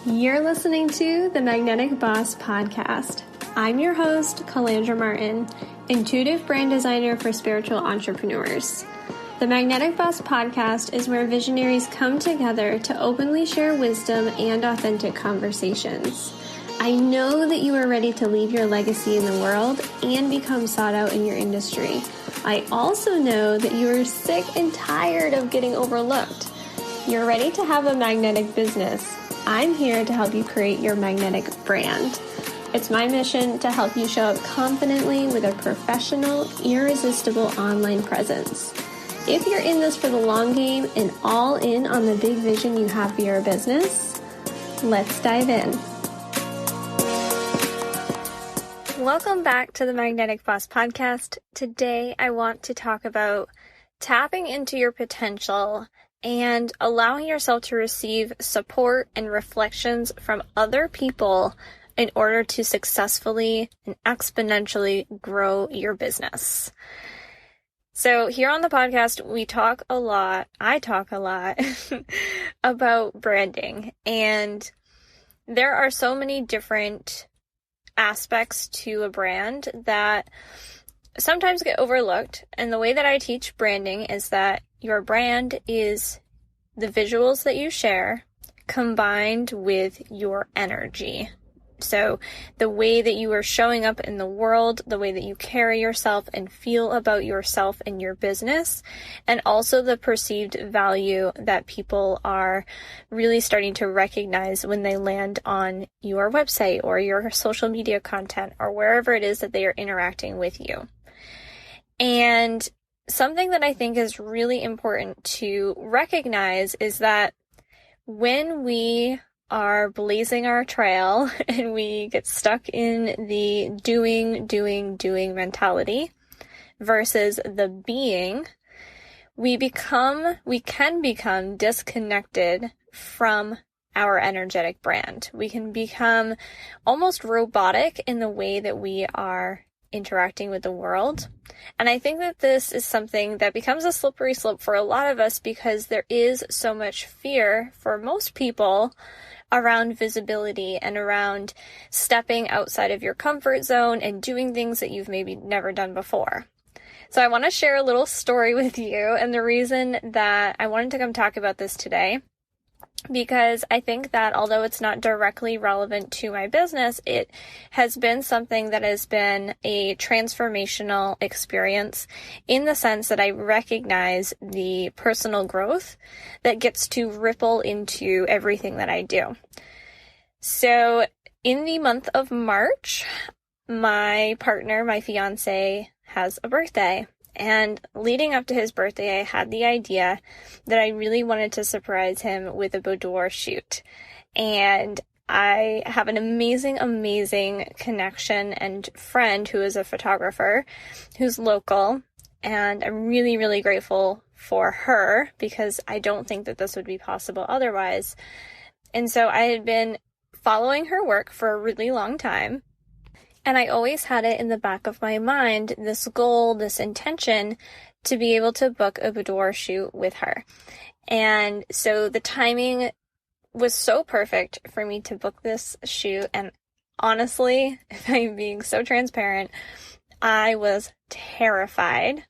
You're listening to the Magnetic Boss Podcast. I'm your host, Calandra Martin, intuitive brand designer for spiritual entrepreneurs. The Magnetic Boss Podcast is where visionaries come together to openly share wisdom and authentic conversations. I know that you are ready to leave your legacy in the world and become sought out in your industry. I also know that you are sick and tired of getting overlooked. You're ready to have a magnetic business. I'm here to help you create your magnetic brand. It's my mission to help you show up confidently with a professional, irresistible online presence. If you're in this for the long game and all in on the big vision you have for your business, let's dive in. Welcome back to the Magnetic Boss Podcast. Today I want to talk about tapping into your potential and allowing yourself to receive support and reflections from other people in order to successfully and exponentially grow your business. So here on the podcast, I talk a lot about branding, and there are so many different aspects to a brand that sometimes get overlooked. And the way that I teach branding is that your brand is the visuals that you share combined with your energy. So the way that you are showing up in the world, the way that you carry yourself and feel about yourself and your business, and also the perceived value that people are really starting to recognize when they land on your website or your social media content or wherever it is that they are interacting with you. And something that I think is really important to recognize is that when we are blazing our trail and we get stuck in the doing mentality versus the being, we can become disconnected from our energetic brand. We can become almost robotic in the way that we are interacting with the world. And I think that this is something that becomes a slippery slope for a lot of us because there is so much fear for most people around visibility and around stepping outside of your comfort zone and doing things that you've maybe never done before. So I want to share a little story with you, and the reason that I wanted to come talk about this today, because I think that although it's not directly relevant to my business, it has been something that has been a transformational experience in the sense that I recognize the personal growth that gets to ripple into everything that I do. So in the month of March, my partner, my fiance, has a birthday. And leading up to his birthday, I had the idea that I really wanted to surprise him with a boudoir shoot. And I have an amazing connection and friend who is a photographer who's local. And I'm really, really grateful for her because I don't think that this would be possible otherwise. And so I had been following her work for a really long time. And I always had it in the back of my mind, this goal, this intention to be able to book a boudoir shoot with her. And so the timing was so perfect for me to book this shoot. And honestly, if I'm being so transparent, I was terrified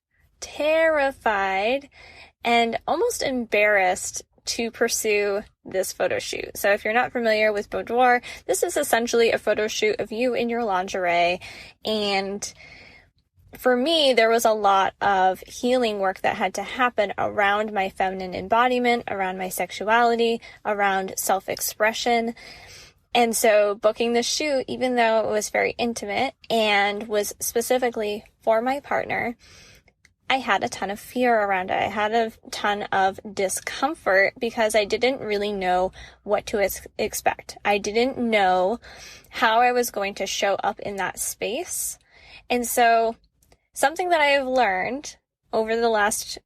and almost embarrassed to pursue this photo shoot. So if you're not familiar with boudoir, this is essentially a photo shoot of you in your lingerie. And for me, there was a lot of healing work that had to happen around my feminine embodiment, around my sexuality, around self-expression. And so booking the shoot, even though it was very intimate and was specifically for my partner, I had a ton of fear around it. I had a ton of discomfort because I didn't really know what to expect. I didn't know how I was going to show up in that space. And so something that I have learned over the last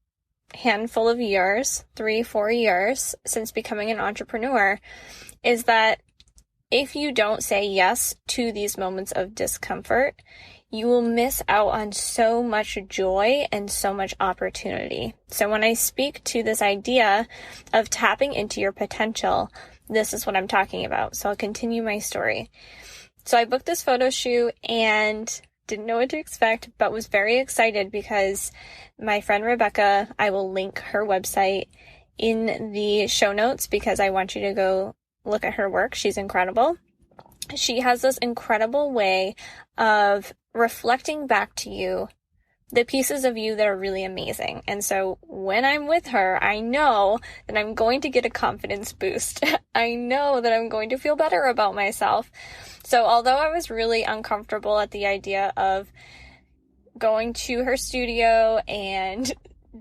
handful of years, 3-4 years since becoming an entrepreneur, is that if you don't say yes to these moments of discomfort, you will miss out on so much joy and so much opportunity. So when I speak to this idea of tapping into your potential, this is what I'm talking about. So I'll continue my story. So I booked this photo shoot and didn't know what to expect, but was very excited because my friend Rebecca, I will link her website in the show notes because I want you to go look at her work. She's incredible. She has this incredible way of reflecting back to you the pieces of you that are really amazing. And so when I'm with her, I know that I'm going to get a confidence boost. I know that I'm going to feel better about myself. So although I was really uncomfortable at the idea of going to her studio and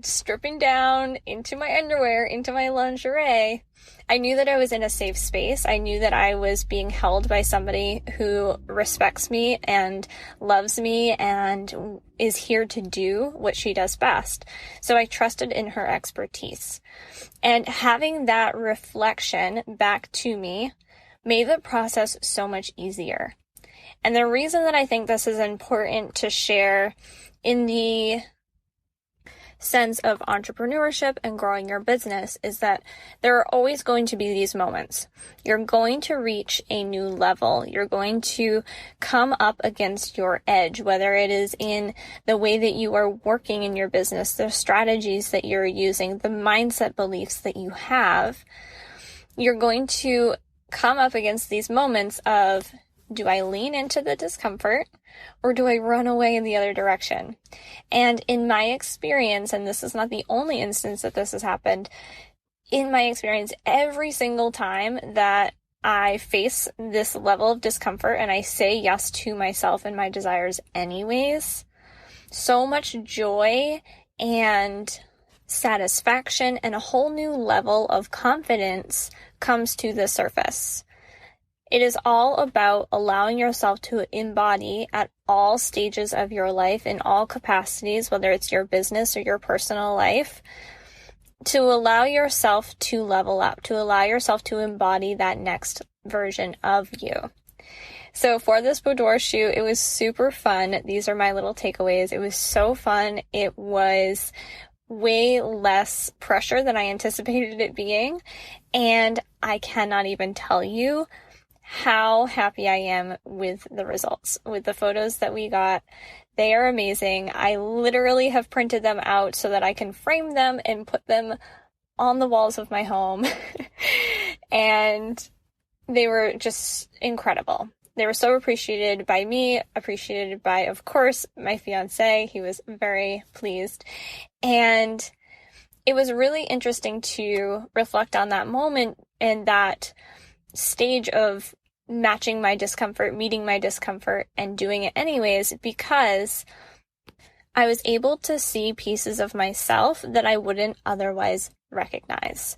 stripping down into my underwear, into my lingerie, I knew that I was in a safe space. I knew that I was being held by somebody who respects me and loves me and is here to do what she does best. So I trusted in her expertise. And having that reflection back to me made the process so much easier. And the reason that I think this is important to share in the sense of entrepreneurship and growing your business is that there are always going to be these moments. You're going to reach a new level. You're going to come up against your edge, whether it is in the way that you are working in your business, the strategies that you're using, the mindset beliefs that you have. You're going to come up against these moments of, do I lean into the discomfort or do I run away in the other direction? And in my experience, and this is not the only instance that this has happened, in my experience, every single time that I face this level of discomfort and I say yes to myself and my desires anyways, so much joy and satisfaction and a whole new level of confidence comes to the surface. It is all about allowing yourself to embody at all stages of your life in all capacities, whether it's your business or your personal life, to allow yourself to level up, to allow yourself to embody that next version of you. So for this Boudoir shoot, it was super fun. These are my little takeaways. It was so fun. It was way less pressure than I anticipated it being. And I cannot even tell you how happy I am with the results, with the photos that we got. They are amazing. I literally have printed them out so that I can frame them and put them on the walls of my home. And they were just incredible. They were so appreciated by me, appreciated by, of course, my fiance. He was very pleased. And it was really interesting to reflect on that moment and that stage of matching my discomfort, meeting my discomfort, and doing it anyways, because I was able to see pieces of myself that I wouldn't otherwise recognize.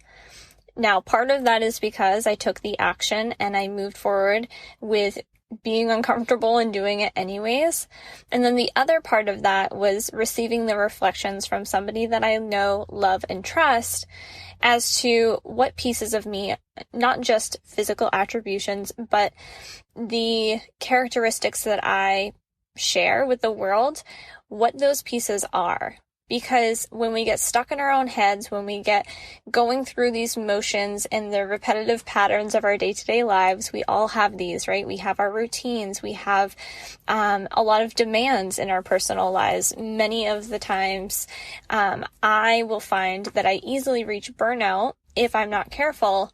Now, part of that is because I took the action and I moved forward with being uncomfortable and doing it anyways. And then the other part of that was receiving the reflections from somebody that I know, love, and trust as to what pieces of me, not just physical attributions, but the characteristics that I share with the world, what those pieces are. Because when we get stuck in our own heads, when we get going through these motions and the repetitive patterns of our day-to-day lives, we all have these, right? We have our routines. We have a lot of demands in our personal lives. Many of the times, I will find that I easily reach burnout if I'm not careful,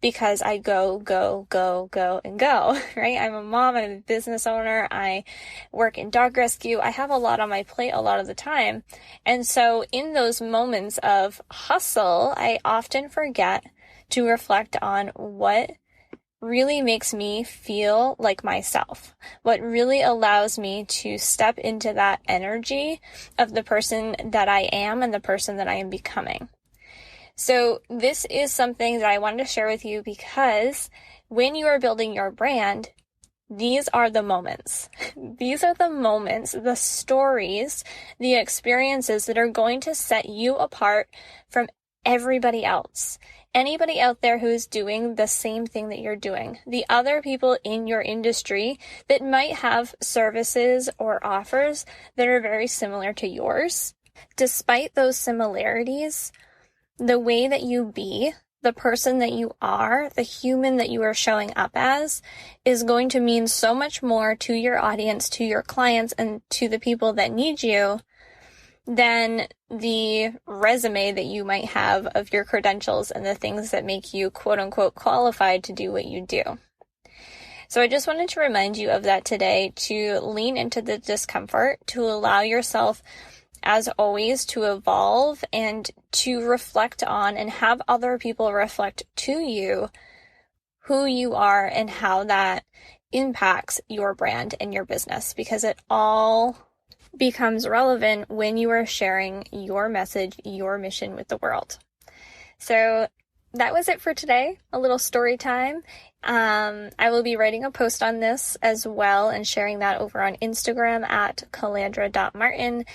because I go, and go, right? I'm a mom, I'm a business owner, I work in dog rescue, I have a lot on my plate a lot of the time. And so in those moments of hustle, I often forget to reflect on what really makes me feel like myself, what really allows me to step into that energy of the person that I am and the person that I am becoming. So this is something that I wanted to share with you because when you are building your brand, these are the moments. These are the moments, the stories, the experiences that are going to set you apart from everybody else. anybody out there who's doing the same thing that you're doing, the other people in your industry that might have services or offers that are very similar to yours. Despite those similarities, the way that you be, the person that you are, the human that you are showing up as, is going to mean so much more to your audience, to your clients, and to the people that need you than the resume that you might have of your credentials and the things that make you quote unquote qualified to do what you do. So I just wanted to remind you of that today, to lean into the discomfort, to allow yourself, as always, to evolve and to reflect on and have other people reflect to you who you are and how that impacts your brand and your business, because it all becomes relevant when you are sharing your message, your mission with the world. So that was it for today, a little story time. I will be writing a post on this as well and sharing that over on Instagram at calandra.martin.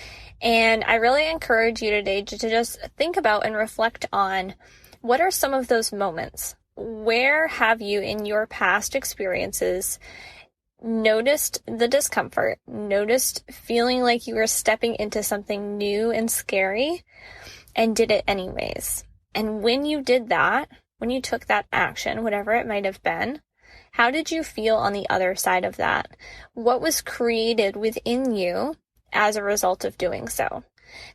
And I really encourage you today to just think about and reflect on, what are some of those moments? Where have you in your past experiences noticed the discomfort, noticed feeling like you were stepping into something new and scary, and did it anyways? And when you did that, when you took that action, whatever it might have been, how did you feel on the other side of that? What was created within you as a result of doing so?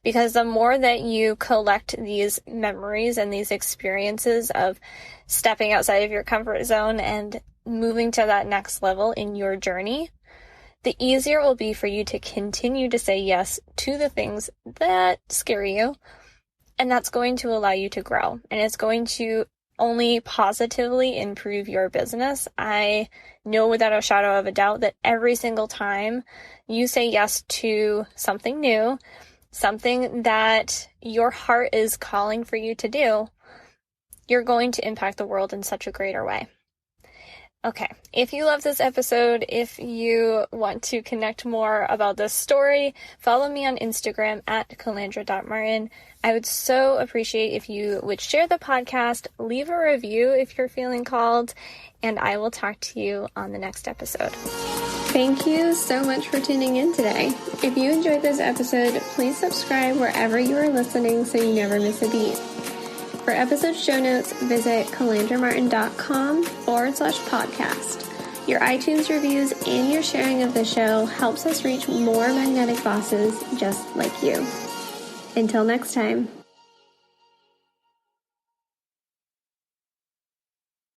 Because the more that you collect these memories and these experiences of stepping outside of your comfort zone and moving to that next level in your journey, the easier it will be for you to continue to say yes to the things that scare you. And that's going to allow you to grow, and it's going to only positively improve your business. I know without a shadow of a doubt that every single time you say yes to something new, something that your heart is calling for you to do, you're going to impact the world in such a greater way. Okay, if you love this episode, if you want to connect more about this story, follow me on Instagram at calandra.martin. I would so appreciate if you would share the podcast, leave a review if you're feeling called, and I will talk to you on the next episode. Thank you so much for tuning in today. If you enjoyed this episode, please subscribe wherever you are listening so you never miss a beat. For episode show notes, visit calandramartin.com/podcast. Your iTunes reviews and your sharing of the show helps us reach more magnetic bosses just like you. Until next time.